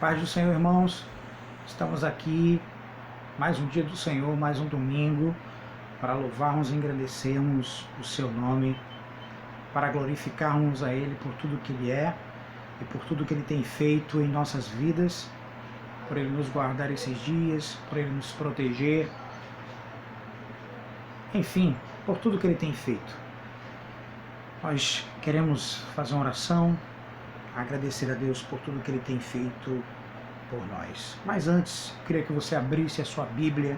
Paz do Senhor, irmãos. Estamos aqui, mais um dia do Senhor, mais um domingo, para louvarmos e engrandecermos o seu nome, para glorificarmos a Ele por tudo que Ele é e por tudo que Ele tem feito em nossas vidas, por Ele nos guardar esses dias, por Ele nos proteger, enfim, por tudo que Ele tem feito. Nós queremos fazer uma oração, agradecer a Deus por tudo que Ele tem feito por nós. Mas antes, eu queria que você abrisse a sua Bíblia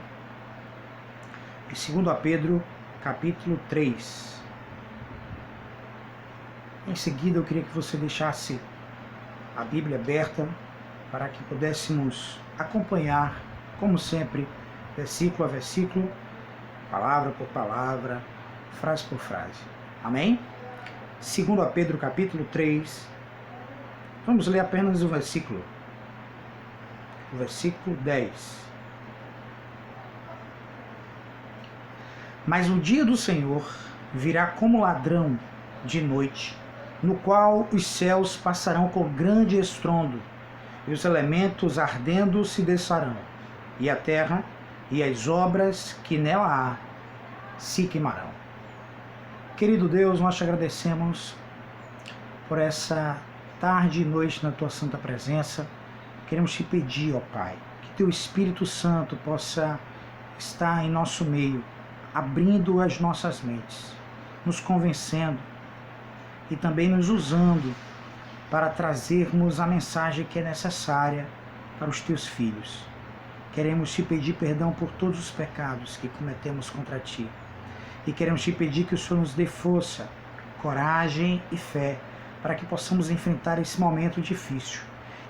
em 2 Pedro, capítulo 3. Em seguida, eu queria que você deixasse a Bíblia aberta para que pudéssemos acompanhar, como sempre, versículo a versículo, palavra por palavra, frase por frase. Amém? 2 Pedro, capítulo 3. Vamos ler apenas o versículo 10. Mas o dia do Senhor virá como ladrão de noite, no qual os céus passarão com grande estrondo, e os elementos ardendo se desfarão, e a terra e as obras que nela há se queimarão. Querido Deus, nós te agradecemos por essa tarde e noite na tua santa presença. Queremos te pedir, ó Pai, que teu Espírito Santo possa estar em nosso meio, abrindo as nossas mentes, nos convencendo e também nos usando para trazermos a mensagem que é necessária para os teus filhos. Queremos te pedir perdão por todos os pecados que cometemos contra ti. E queremos te pedir que o Senhor nos dê força, coragem e fé para que possamos enfrentar esse momento difícil.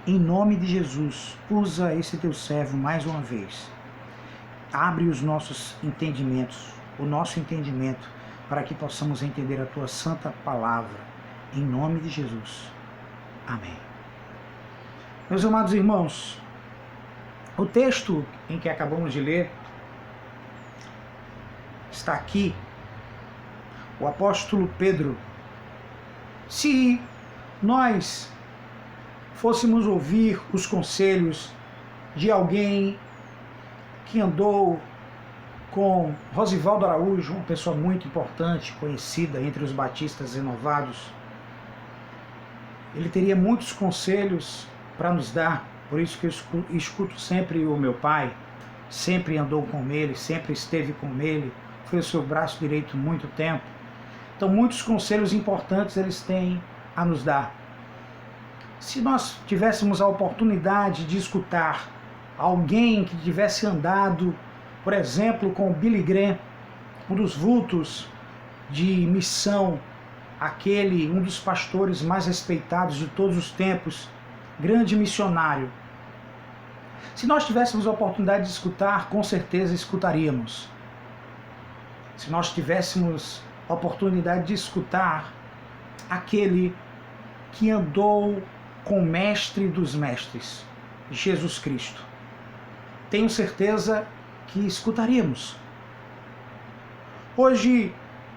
Em nome de Jesus, usa esse teu servo mais uma vez. Abre os nossos entendimentos, o nosso entendimento, para que possamos entender a tua santa palavra. Em nome de Jesus. Amém. Meus amados irmãos, o texto em que acabamos de ler está aqui. O apóstolo Pedro. Se nós fôssemos ouvir os conselhos de alguém que andou com Rosivaldo Araújo, uma pessoa muito importante, conhecida entre os batistas renovados, ele teria muitos conselhos para nos dar. Por isso que eu escuto sempre o meu pai, sempre andou com ele, sempre esteve com ele, foi o seu braço direito muito tempo. Então muitos conselhos importantes eles têm a nos dar. Se nós tivéssemos a oportunidade de escutar alguém que tivesse andado, por exemplo, com Billy Graham, um dos vultos de missão, um dos pastores mais respeitados de todos os tempos, grande missionário. Se nós tivéssemos a oportunidade de escutar, com certeza escutaríamos. Se nós tivéssemos a oportunidade de escutar aquele que andou com o mestre dos mestres, Jesus Cristo, tenho certeza que escutaríamos. Hoje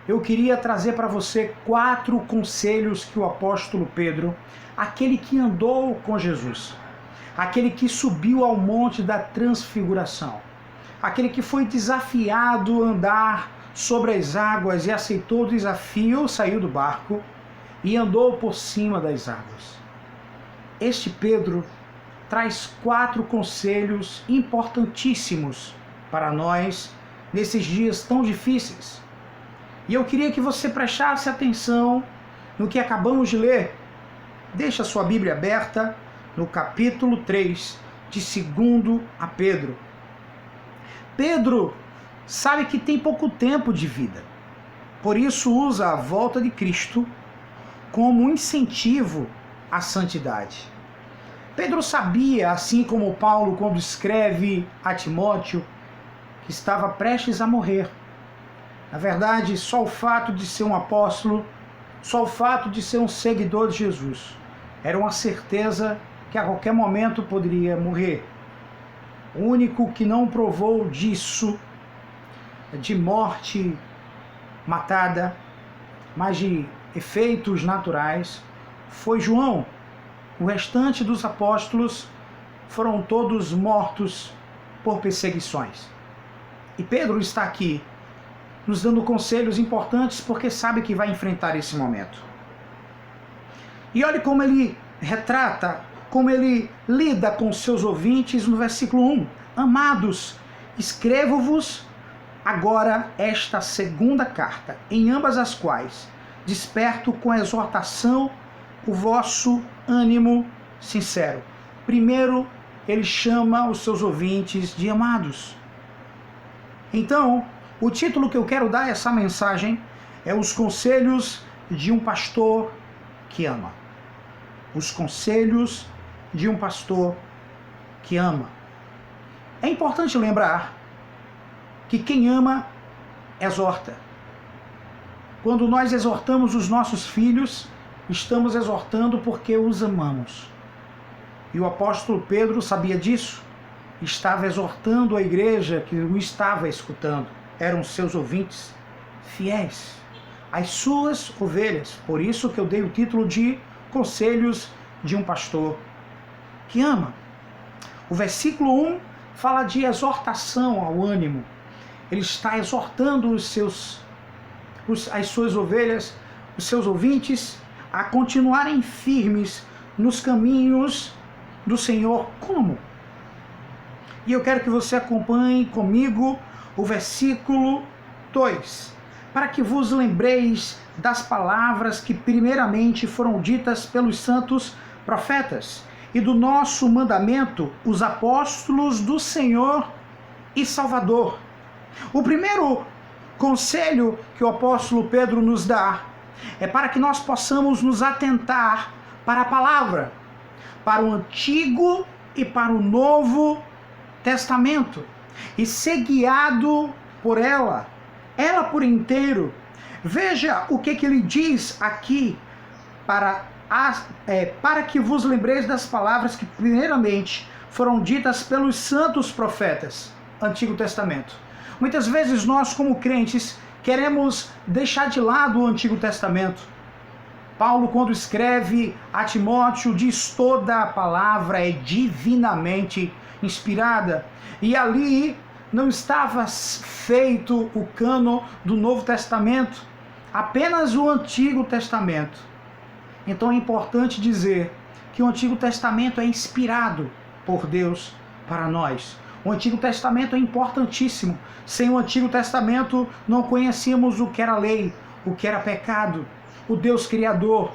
eu queria trazer para você 4 conselhos que o apóstolo Pedro, aquele que andou com Jesus, aquele que subiu ao monte da transfiguração, aquele que foi desafiado a andar sobre as águas e aceitou o desafio, saiu do barco e andou por cima das águas. Este Pedro traz 4 conselhos importantíssimos para nós nesses dias tão difíceis. E eu queria que você prestasse atenção no que acabamos de ler. Deixa a sua Bíblia aberta no capítulo 3 de 2 a Pedro. Pedro sabe que tem pouco tempo de vida, por isso usa a volta de Cristo como um incentivo à santidade. Pedro sabia, assim como Paulo quando escreve a Timóteo, que estava prestes a morrer. Na verdade, só o fato de ser um apóstolo, só o fato de ser um seguidor de Jesus, era uma certeza que a qualquer momento poderia morrer. O único que não provou disso, de morte matada, mas de efeitos naturais, foi João. O restante dos apóstolos foram todos mortos por perseguições. E Pedro está aqui nos dando conselhos importantes porque sabe que vai enfrentar esse momento. E olhe como ele retrata, como ele lida com seus ouvintes no versículo 1. Amados, escrevo-vos agora esta segunda carta, em ambas as quais desperto com exortação o vosso ânimo sincero. Primeiro, ele chama os seus ouvintes de amados. Então, o título que eu quero dar a essa mensagem é Os Conselhos de um Pastor que Ama. Os Conselhos de um Pastor que Ama. É importante lembrar que quem ama, exorta. Quando nós exortamos os nossos filhos, estamos exortando porque os amamos. E o apóstolo Pedro sabia disso. Estava exortando a igreja que o estava escutando. Eram seus ouvintes fiéis, as suas ovelhas. Por isso que eu dei o título de Conselhos de um Pastor que Ama. O versículo 1 fala de exortação ao ânimo. Ele está exortando as suas ovelhas, os seus ouvintes, a continuarem firmes nos caminhos do Senhor. Como? E eu quero que você acompanhe comigo o versículo 2, para que vos lembreis das palavras que primeiramente foram ditas pelos santos profetas, e do nosso mandamento, os apóstolos do Senhor e Salvador. O primeiro conselho que o apóstolo Pedro nos dá é para que nós possamos nos atentar para a palavra, para o Antigo e para o Novo Testamento, e ser guiado por ela por inteiro. Veja o que ele diz aqui, para que vos lembreis das palavras que primeiramente foram ditas pelos santos profetas, Antigo Testamento. Muitas vezes nós, como crentes, queremos deixar de lado o Antigo Testamento. Paulo, quando escreve a Timóteo, diz: toda a palavra é divinamente inspirada. E ali não estava feito o cânon do Novo Testamento, apenas o Antigo Testamento. Então é importante dizer que o Antigo Testamento é inspirado por Deus para nós. O Antigo Testamento é importantíssimo. Sem o Antigo Testamento não conhecíamos o que era lei, o que era pecado, o Deus Criador,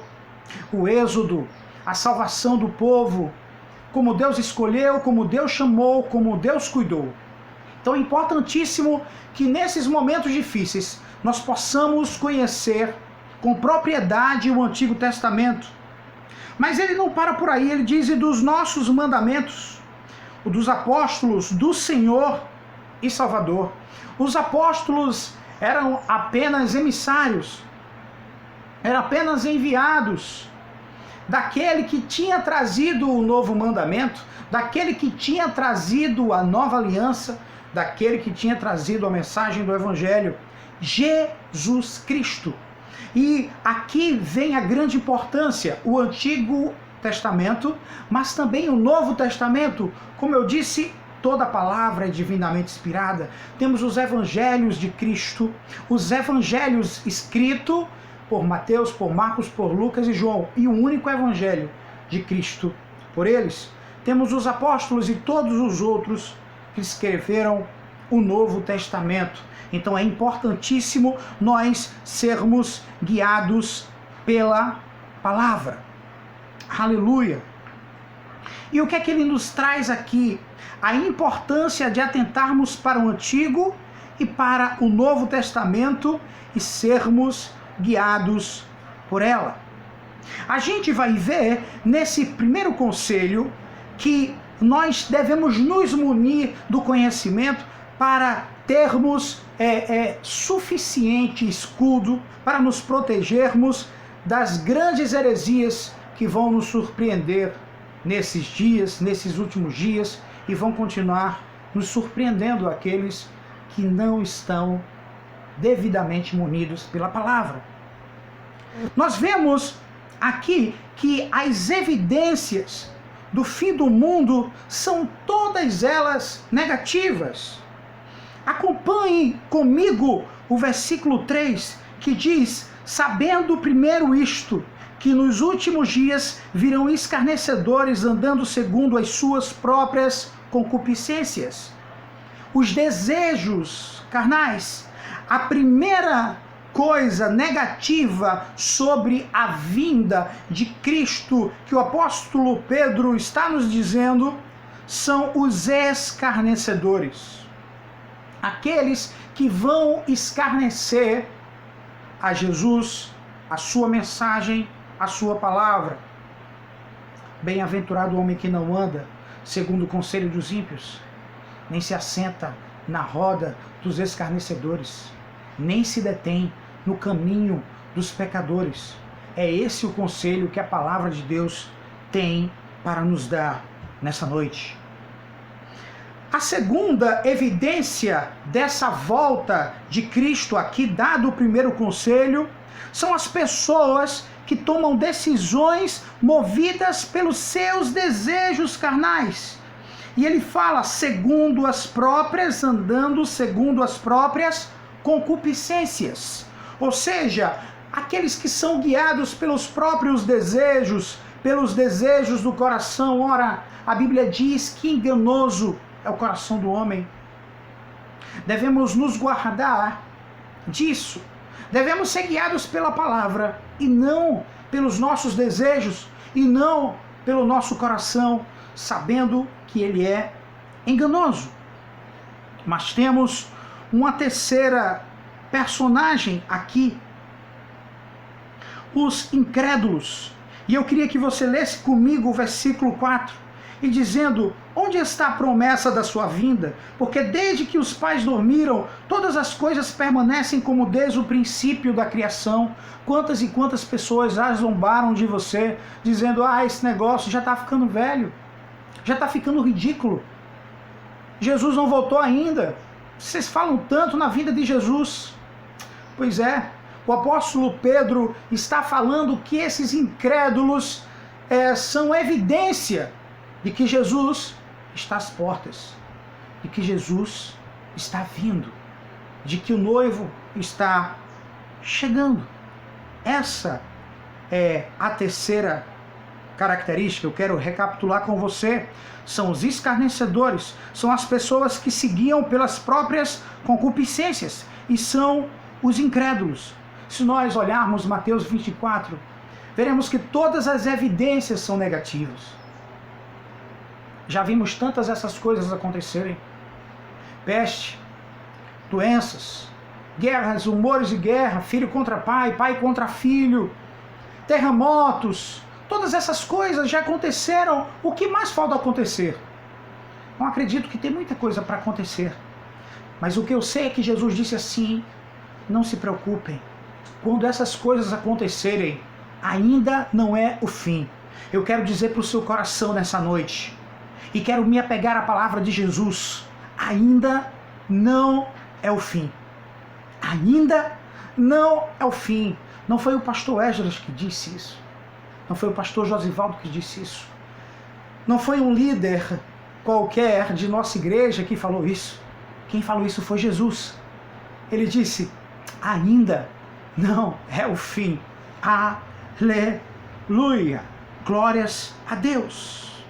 o Êxodo, a salvação do povo, como Deus escolheu, como Deus chamou, como Deus cuidou. Então é importantíssimo que nesses momentos difíceis nós possamos conhecer com propriedade o Antigo Testamento. Mas ele não para por aí, ele diz: e dos nossos mandamentos, o dos apóstolos do Senhor e Salvador. Os apóstolos eram apenas emissários, eram apenas enviados daquele que tinha trazido o novo mandamento, daquele que tinha trazido a nova aliança, daquele que tinha trazido a mensagem do Evangelho, Jesus Cristo. E aqui vem a grande importância, o Antigo Testamento, mas também o Novo Testamento. Como eu disse, toda a palavra é divinamente inspirada. Temos os Evangelhos de Cristo, os Evangelhos escritos por Mateus, por Marcos, por Lucas e João, e o único Evangelho de Cristo por eles. Temos os apóstolos e todos os outros que escreveram o Novo Testamento. Então é importantíssimo nós sermos guiados pela palavra. Aleluia! E o que é que ele nos traz aqui? A importância de atentarmos para o Antigo e para o Novo Testamento e sermos guiados por ela. A gente vai ver nesse primeiro conselho que nós devemos nos munir do conhecimento para termos suficiente escudo para nos protegermos das grandes heresias que vão nos surpreender nesses dias, nesses últimos dias, e vão continuar nos surpreendendo aqueles que não estão devidamente munidos pela palavra. Nós vemos aqui que as evidências do fim do mundo são todas elas negativas. Acompanhe comigo o versículo 3, que diz: sabendo primeiro isto, que nos últimos dias virão escarnecedores andando segundo as suas próprias concupiscências. Os desejos carnais. A primeira coisa negativa sobre a vinda de Cristo que o apóstolo Pedro está nos dizendo são os escarnecedores. Aqueles que vão escarnecer a Jesus, a sua mensagem, a sua palavra. Bem-aventurado o homem que não anda segundo o conselho dos ímpios, nem se assenta na roda dos escarnecedores, nem se detém no caminho dos pecadores. É esse o conselho que a palavra de Deus tem para nos dar nessa noite. A segunda evidência dessa volta de Cristo aqui, dado o primeiro conselho, são as pessoas que tomam decisões movidas pelos seus desejos carnais. E ele fala segundo as próprias, andando segundo as próprias concupiscências. Ou seja, aqueles que são guiados pelos próprios desejos, pelos desejos do coração. Ora, a Bíblia diz que enganoso é o coração do homem. Devemos nos guardar disso. Devemos ser guiados pela palavra e não pelos nossos desejos e não pelo nosso coração, sabendo que ele é enganoso. Mas temos uma terceira personagem aqui, os incrédulos. E eu queria que você lesse comigo o versículo 4, e dizendo: onde está a promessa da sua vinda? Porque desde que os pais dormiram, todas as coisas permanecem como desde o princípio da criação. Quantas e quantas pessoas já zombaram de você, dizendo: esse negócio já está ficando velho, já está ficando ridículo, Jesus não voltou ainda, vocês falam tanto na vinda de Jesus. Pois é, o apóstolo Pedro está falando que esses incrédulos são evidência de que Jesus está às portas, de que Jesus está vindo, de que o noivo está chegando. Essa é a terceira característica. Eu quero recapitular com você. São os escarnecedores, são as pessoas que se guiam pelas próprias concupiscências, e são os incrédulos. Se nós olharmos Mateus 24, veremos que todas as evidências são negativas. Já vimos tantas essas coisas acontecerem: peste, doenças, guerras, rumores de guerra, filho contra pai, pai contra filho, terremotos. Todas essas coisas já aconteceram. O que mais falta acontecer? Não acredito que tem muita coisa para acontecer. Mas o que eu sei é que Jesus disse assim: não se preocupem, quando essas coisas acontecerem, ainda não é o fim. Eu quero dizer para o seu coração nessa noite, e quero me apegar à palavra de Jesus: ainda não é o fim. Ainda não é o fim. Não foi o pastor Esdras que disse isso. Não foi o pastor Josivaldo que disse isso. Não foi um líder qualquer de nossa igreja que falou isso. Quem falou isso foi Jesus. Ele disse: ainda não é o fim. Aleluia. Glórias a Deus.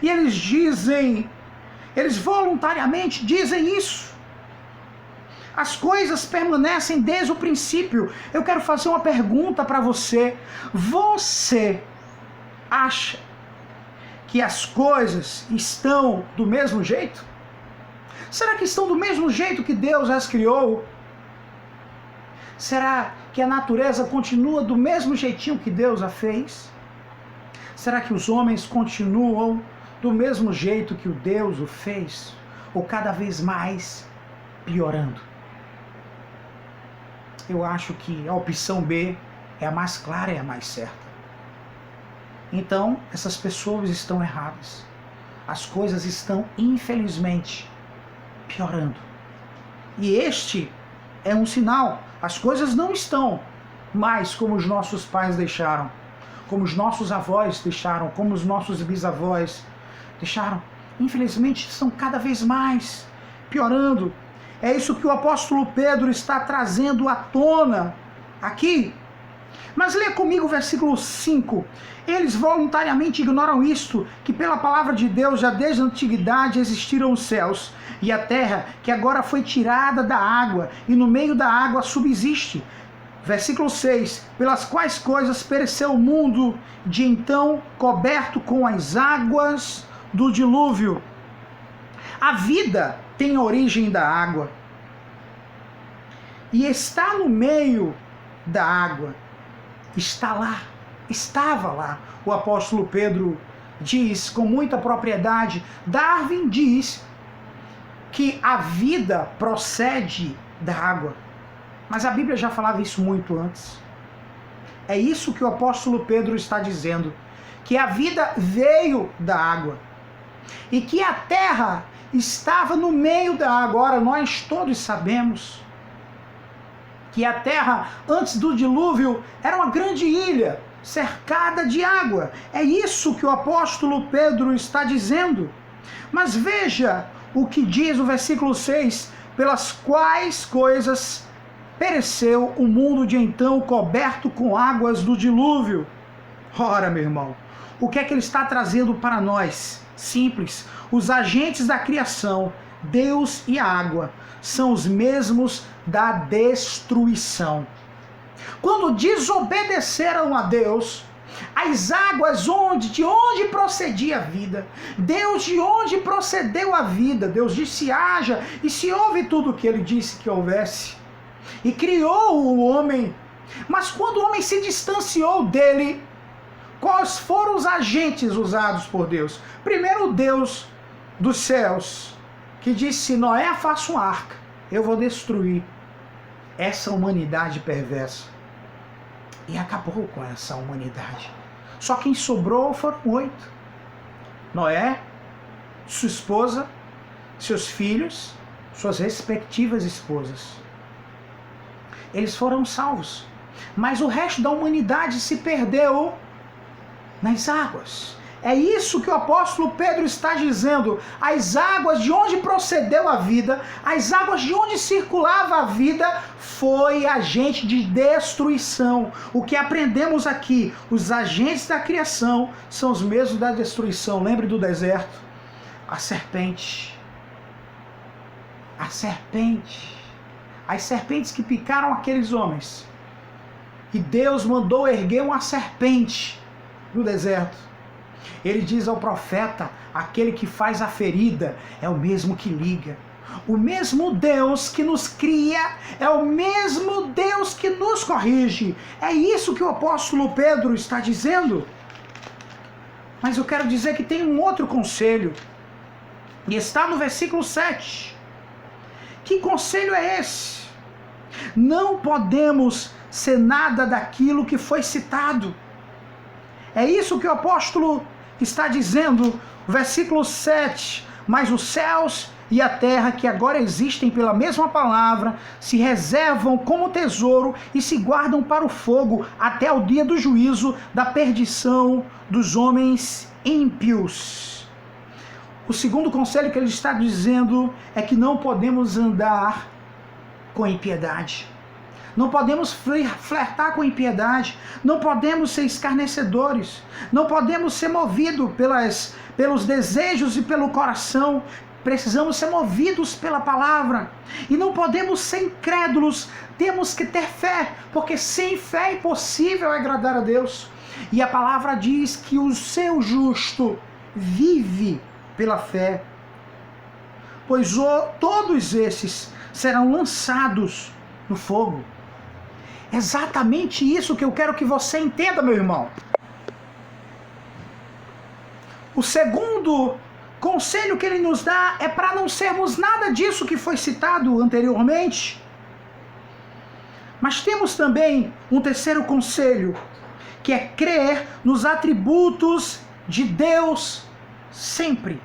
E eles dizem, eles voluntariamente dizem isso. As coisas permanecem desde o princípio. Eu quero fazer uma pergunta para você. Você acha que as coisas estão do mesmo jeito? Será que estão do mesmo jeito que Deus as criou? Será que a natureza continua do mesmo jeitinho que Deus a fez? Será que os homens continuam do mesmo jeito que o Deus o fez? Ou cada vez mais piorando? Eu acho que a opção B é a mais clara e a mais certa. Então, essas pessoas estão erradas. As coisas estão, infelizmente, piorando. E este é um sinal. As coisas não estão mais como os nossos pais deixaram. como os nossos avós deixaram, como os nossos bisavós deixaram, infelizmente estão cada vez mais piorando. É isso que o apóstolo Pedro está trazendo à tona aqui. Mas leia comigo o versículo 5. Eles voluntariamente ignoram isto, que pela palavra de Deus já desde a antiguidade existiram os céus e a terra, que agora foi tirada da água, e no meio da água subsiste. Versículo 6. Pelas quais coisas pereceu o mundo, de então coberto com as águas do dilúvio. A vida tem origem da água e está no meio da água. Está lá, estava lá. O apóstolo Pedro diz com muita propriedade. Darwin diz que a vida procede da água. Mas a Bíblia já falava isso muito antes. É isso que o apóstolo Pedro está dizendo. Que a vida veio da água. E que a terra estava no meio da água. Agora nós todos sabemos que a terra, antes do dilúvio, era uma grande ilha, cercada de água. É isso que o apóstolo Pedro está dizendo. Mas veja o que diz o versículo 6, pelas quais coisas pereceu o mundo de então coberto com águas do dilúvio. Ora, meu irmão, o que é que ele está trazendo para nós? Simples, os agentes da criação, Deus e a água, são os mesmos da destruição. Quando desobedeceram a Deus, as águas de onde procedia a vida, Deus de onde procedeu a vida, Deus disse haja, e se houve tudo o que ele disse que houvesse, e criou o homem. Mas quando o homem se distanciou dele, quais foram os agentes usados por Deus? Primeiro, o Deus dos céus, que disse: Noé, faça uma arca, eu vou destruir essa humanidade perversa. E acabou com essa humanidade. Só quem sobrou foram 8. Noé, sua esposa, seus filhos, suas respectivas esposas. Eles foram salvos. Mas o resto da humanidade se perdeu nas águas. É isso que o apóstolo Pedro está dizendo. As águas de onde procedeu a vida, as águas de onde circulava a vida, foi agente de destruição. O que aprendemos aqui, os agentes da criação são os mesmos da destruição. Lembre do deserto, a serpente. A serpente. As serpentes que picaram aqueles homens. E Deus mandou erguer uma serpente no deserto. Ele diz ao profeta: aquele que faz a ferida é o mesmo que liga. O mesmo Deus que nos cria é o mesmo Deus que nos corrige. É isso que o apóstolo Pedro está dizendo. Mas eu quero dizer que tem um outro conselho. E está no versículo 7. Que conselho é esse? Não podemos ser nada daquilo que foi citado. É isso que o apóstolo está dizendo, versículo 7, mas os céus e a terra, que agora existem pela mesma palavra, se reservam como tesouro e se guardam para o fogo até o dia do juízo, da perdição dos homens ímpios. O segundo conselho que ele está dizendo é que não podemos andar com impiedade. Não podemos flertar com impiedade, não podemos ser escarnecedores, não podemos ser movidos pelos desejos e pelo coração. Precisamos ser movidos pela palavra e não podemos ser incrédulos, temos que ter fé, porque sem fé é impossível agradar a Deus. E a palavra diz que o seu justo vive pela fé, pois todos esses serão lançados no fogo. Exatamente isso que eu quero que você entenda, meu irmão. O segundo conselho que ele nos dá é para não sermos nada disso que foi citado anteriormente. Mas temos também um terceiro conselho, que é crer nos atributos de Deus sempre.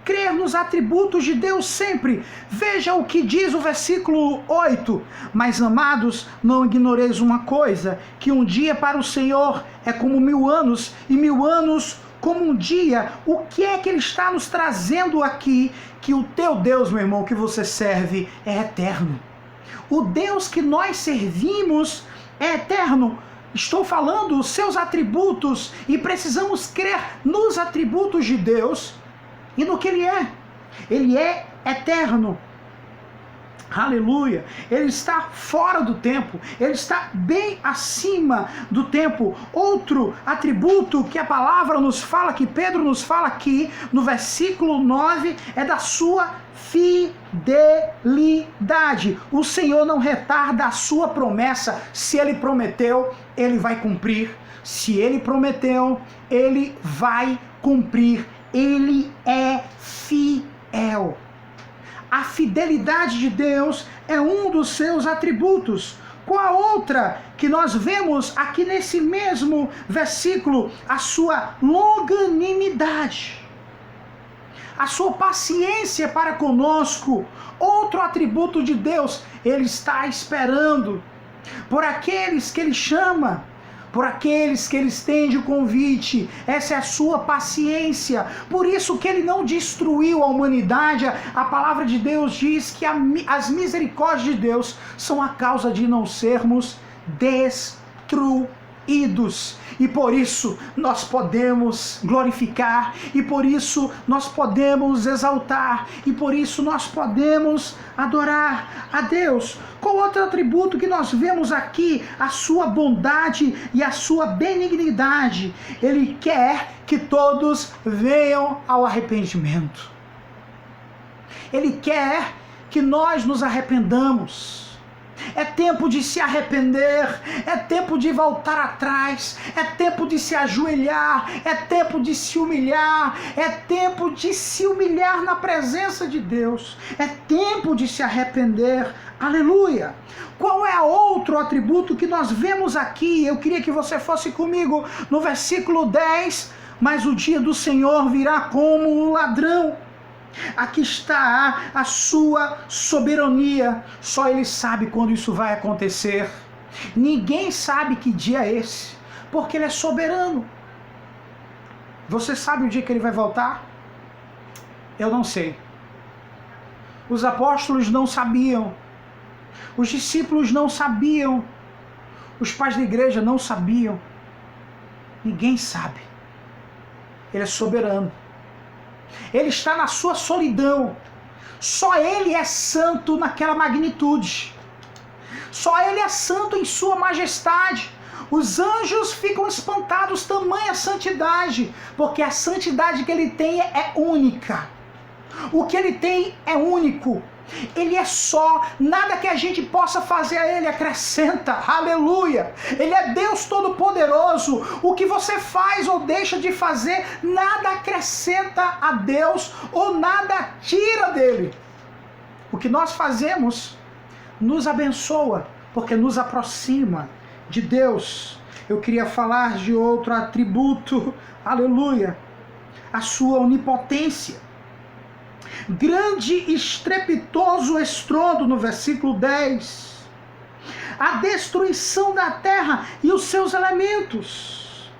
crer nos atributos de Deus sempre. Veja o que diz o versículo 8. Mas, amados, não ignoreis uma coisa, que um dia para o Senhor é como 1000 anos, e 1000 anos como um dia. O que é que ele está nos trazendo aqui? Que o teu Deus, meu irmão, que você serve é eterno. O Deus que nós servimos é eterno. Estou falando os seus atributos, e precisamos crer nos atributos de Deus e no que Ele é. Ele é eterno. Aleluia. Ele está fora do tempo. Ele está bem acima do tempo. Outro atributo que a palavra nos fala, que Pedro nos fala aqui no versículo 9, é da sua fidelidade. O Senhor não retarda a sua promessa. Se Ele prometeu, Ele vai cumprir. Se Ele prometeu, Ele vai cumprir. Ele é fiel. A fidelidade de Deus é um dos seus atributos. Qual a outra que nós vemos aqui nesse mesmo versículo? A sua longanimidade, a sua paciência para conosco. Outro atributo de Deus. Ele está esperando por aqueles que Ele chama, por aqueles que Ele estende o convite. Essa é a sua paciência. Por isso que Ele não destruiu a humanidade. A palavra de Deus diz que as misericórdias de Deus são a causa de não sermos destruídos. E por isso nós podemos glorificar, e por isso nós podemos exaltar, e por isso nós podemos adorar a Deus. Qual outro atributo que nós vemos aqui? A sua bondade e a sua benignidade. Ele quer que todos venham ao arrependimento. Ele quer que nós nos arrependamos. É tempo de se arrepender, é tempo de voltar atrás, é tempo de se ajoelhar, é tempo de se humilhar, é tempo de se humilhar na presença de Deus, é tempo de se arrepender. Aleluia! Qual é outro atributo que nós vemos aqui? Eu queria que você fosse comigo no versículo 10, mas o dia do Senhor virá como um ladrão. Aqui está a sua soberania. Só Ele sabe quando isso vai acontecer. Ninguém sabe que dia é esse, porque Ele é soberano. Você sabe o dia que Ele vai voltar? Eu não sei. Os apóstolos não sabiam. Os discípulos não sabiam. Os pais da igreja não sabiam. Ninguém sabe. Ele é soberano. Ele está na sua solidão. Só Ele é santo naquela magnitude. Só Ele é santo em sua majestade. Os anjos ficam espantados, tamanha santidade, porque a santidade que Ele tem é única. O que Ele tem é único. Ele é só, nada que a gente possa fazer a Ele acrescenta. Aleluia! Ele é Deus Todo-Poderoso. O que você faz ou deixa de fazer, nada acrescenta a Deus ou nada tira dele. O que nós fazemos nos abençoa, porque nos aproxima de Deus. Eu queria falar de outro atributo, aleluia, a sua onipotência. Grande e estrepitoso estrondo, no versículo 10. A destruição da terra e os seus elementos.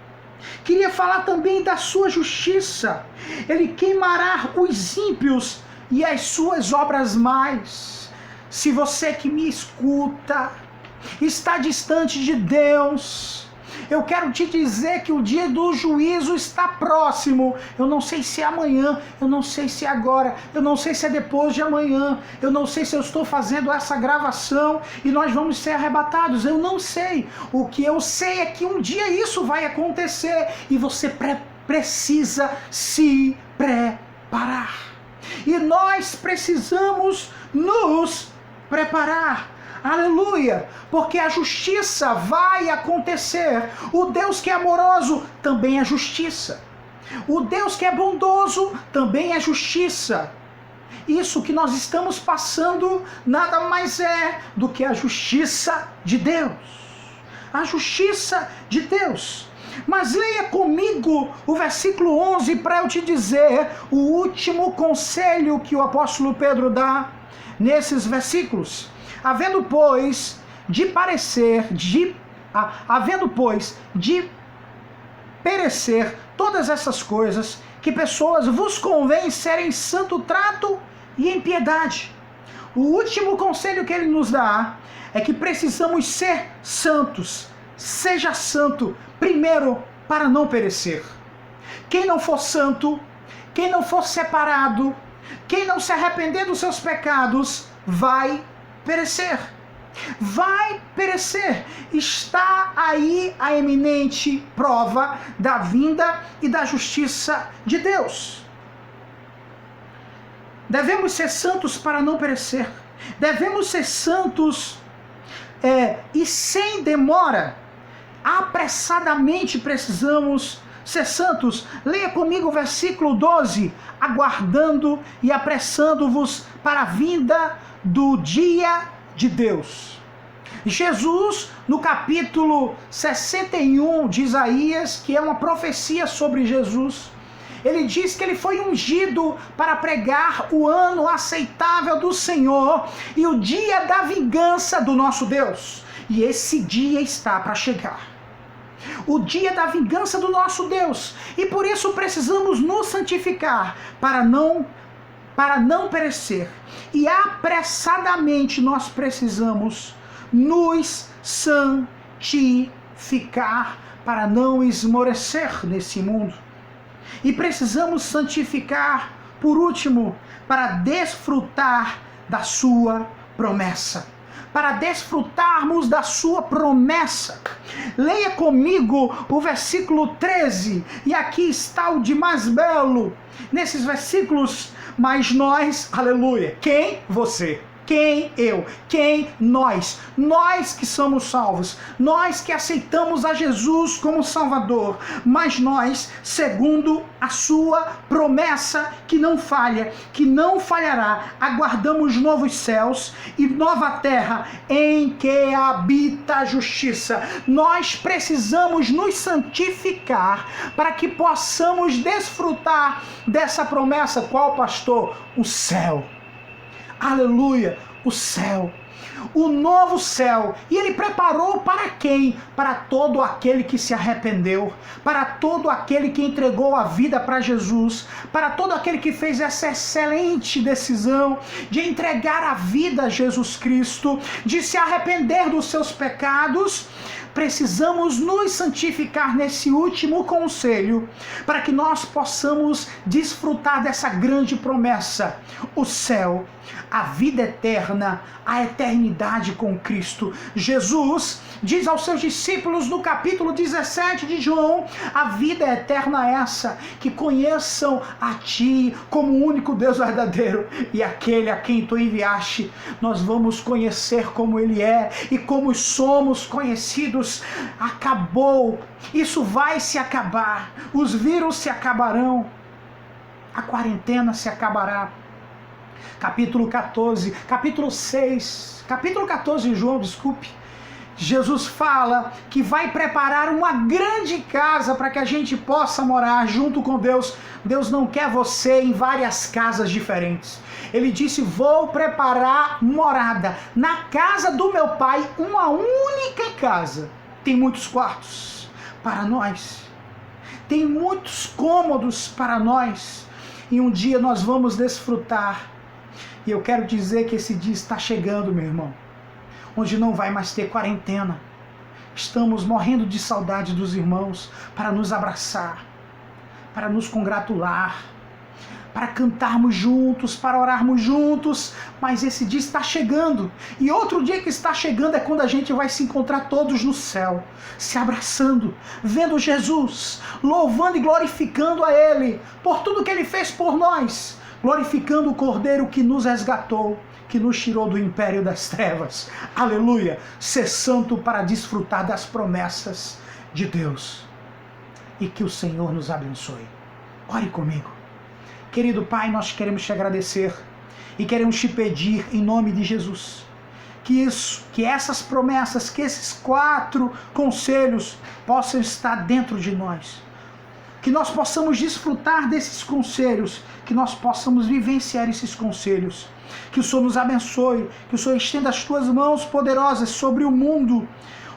Queria falar também da sua justiça. Ele queimará os ímpios e as suas obras mais. Se você que me escuta está distante de Deus, eu quero te dizer que o dia do juízo está próximo. Eu não sei se é amanhã, eu não sei se é agora, eu não sei se é depois de amanhã, eu não sei se eu estou fazendo essa gravação e nós vamos ser arrebatados, eu não sei. O que eu sei é que um dia isso vai acontecer e você precisa se preparar. E nós precisamos nos preparar. Aleluia, porque a justiça vai acontecer. O Deus que é amoroso também é justiça. O Deus que é bondoso também é justiça. Isso que nós estamos passando nada mais é do que a justiça de Deus. A justiça de Deus. Mas leia comigo o versículo 11 para eu te dizer o último conselho que o apóstolo Pedro dá nesses versículos. Havendo, pois, de perecer todas essas coisas, que pessoas vos convém serem em santo trato e em piedade. O último conselho que ele nos dá é que precisamos ser santos. Seja santo, primeiro, para não perecer. Quem não for santo, quem não for separado, quem não se arrepender dos seus pecados, vai perecer. Vai perecer. Está aí a eminente prova da vinda e da justiça de Deus. Devemos ser santos para não perecer. Devemos ser santos e sem demora. Apressadamente precisamos ser santos. Leia comigo o versículo 12. Aguardando e apressando-vos para a vinda do dia de Deus. Jesus, no capítulo 61 de Isaías, que é uma profecia sobre Jesus, ele diz que ele foi ungido para pregar o ano aceitável do Senhor e o dia da vingança do nosso Deus. E esse dia está para chegar. O dia da vingança do nosso Deus. E por isso precisamos nos santificar para não perecer. E apressadamente nós precisamos nos santificar para não esmorecer nesse mundo. E precisamos santificar, por último, para desfrutar da sua promessa. Para desfrutarmos da sua promessa. Leia comigo o versículo 13, e aqui está o de mais belo. Nesses versículos, mas nós, aleluia, quem? Você. Quem? Eu. Quem? Nós. Nós que somos salvos. Nós que aceitamos a Jesus como Salvador. Mas nós, segundo a sua promessa que não falha, que não falhará, aguardamos novos céus e nova terra em que habita a justiça. Nós precisamos nos santificar para que possamos desfrutar dessa promessa. Qual, pastor? O céu. Aleluia, o céu, o novo céu. E ele preparou para quem? Para todo aquele que se arrependeu, para todo aquele que entregou a vida para Jesus, para todo aquele que fez essa excelente decisão de entregar a vida a Jesus Cristo, de se arrepender dos seus pecados. Precisamos nos santificar nesse último conselho para que nós possamos desfrutar dessa grande promessa, o céu, a vida eterna, a eternidade com Cristo. Jesus diz aos seus discípulos no capítulo 17 de João: a vida eterna é essa, que conheçam a Ti como o único Deus verdadeiro e aquele a quem Tu enviaste. Nós vamos conhecer como Ele é e como somos conhecidos. Acabou, isso vai se acabar, os vírus se acabarão, a quarentena se acabará. Capítulo 14 de João, Jesus fala que vai preparar uma grande casa para que a gente possa morar junto com Deus. Deus não quer você em várias casas diferentes. Ele disse: vou preparar morada na casa do meu Pai, uma única casa. Tem muitos quartos para nós, tem muitos cômodos para nós, e um dia nós vamos desfrutar. E eu quero dizer que esse dia está chegando, meu irmão, onde não vai mais ter quarentena. Estamos morrendo de saudade dos irmãos para nos abraçar, para nos congratular, para cantarmos juntos, para orarmos juntos, mas esse dia está chegando. E outro dia que está chegando é quando a gente vai se encontrar todos no céu, se abraçando, vendo Jesus, louvando e glorificando a Ele por tudo que Ele fez por nós, glorificando o Cordeiro que nos resgatou, que nos tirou do império das trevas. Aleluia! Ser santo para desfrutar das promessas de Deus. E que o Senhor nos abençoe. Ore comigo. Querido Pai, nós queremos te agradecer e queremos te pedir, em nome de Jesus, que essas promessas, que esses 4 conselhos possam estar dentro de nós. Que nós possamos desfrutar desses conselhos, que nós possamos vivenciar esses conselhos. Que o Senhor nos abençoe, que o Senhor estenda as tuas mãos poderosas sobre o mundo,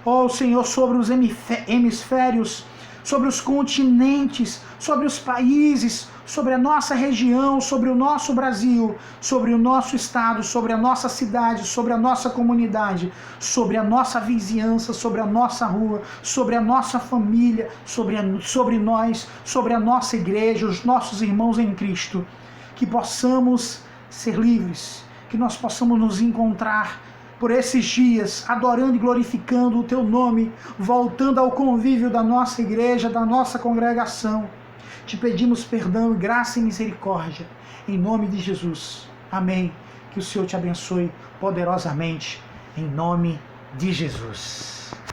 ó Senhor, sobre os hemisférios, sobre os continentes, sobre os países, sobre a nossa região, sobre o nosso Brasil, sobre o nosso estado, sobre a nossa cidade, sobre a nossa comunidade, sobre a nossa vizinhança, sobre a nossa rua, sobre a nossa família, sobre nós, sobre a nossa igreja, os nossos irmãos em Cristo. Que possamos ser livres, que nós possamos nos encontrar por esses dias, adorando e glorificando o Teu nome, voltando ao convívio da nossa igreja, da nossa congregação. Te pedimos perdão, graça e misericórdia, em nome de Jesus. Amém. Que o Senhor te abençoe poderosamente, em nome de Jesus.